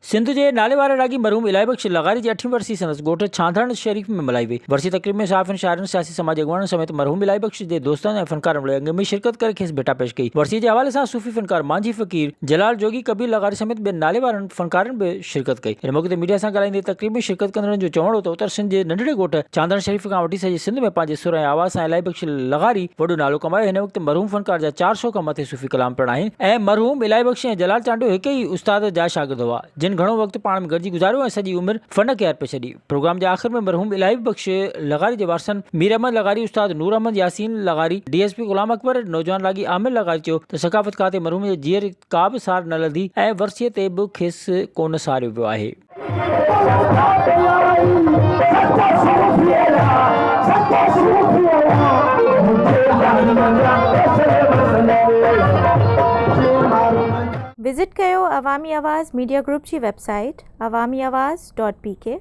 सिंध जे नालेवार रागी मरहूम इलाही बख्श लगारी जी 8वीं वरसी संदसि ॻोठ छांधण शरीफ़ में मल्हाई वई। वरसी तक़रीब में साफ़िन शाइरनि सियासी समाजी अॻुवाणनि समेत मरहूम इलाही बख्श जे दोस्तनि ऐं फ़नकारनि वड़े अंग में शिरकत करे खेसि भेटा पेश कई। वरसी जे हवाले सां सूफ़ी फ़नकार मांझी फ़कीर जलाल जोगी कबीर लगारी समेत ॿियनि नालेवारनि फ़नकारनि बि शिरकत कई। हिन मौक़े ते मीडिया सां ॻाल्हाईंदे तक़रीब में शिरकत कंदड़नि जो चवणो त उत्तर सिंध जे नंढड़े ॻोठ छांधण शरीफ़ खां वठी सॼे सिंध में पंहिंजे सुर ऐं आवाज़ सां इलाही बख्श लगारी वॾो नालो कमायो। हिन वक़्तु मरहूम फ़नकार जा 400 खां मथे सूफ़ी कलाम पिणु आहिनि ऐं मरहूम इलाही बख्श ऐं जलाल चांडियो हिक ई उस्ताद जा शागिर्द हुआ जिन घणो वक़्तु पाण में गॾिजी गुज़ारियो ऐं सॼी उमिरि फ़न खे अर्पे छॾी। प्रोग्राम जे आख़िर में मरहूम इलाही बख्श लगारी जे वारसनि मीर अहमद लगारी, उस्ताद नूर अहमद यासीन लगारी, DSP ग़ुलाम अकबर, नौजवान रागी आमिर लगारी चयो त सकाफ़त खाते मरहूम जे जीअर का बि सार न लधी ऐं वरसीअ ते बि खेसि कोन सारियो वियो आहे। विज़िट कयो अवामी आवाज़ मीडिया ग्रुप जी वेबसाइट awamiawaz.pk।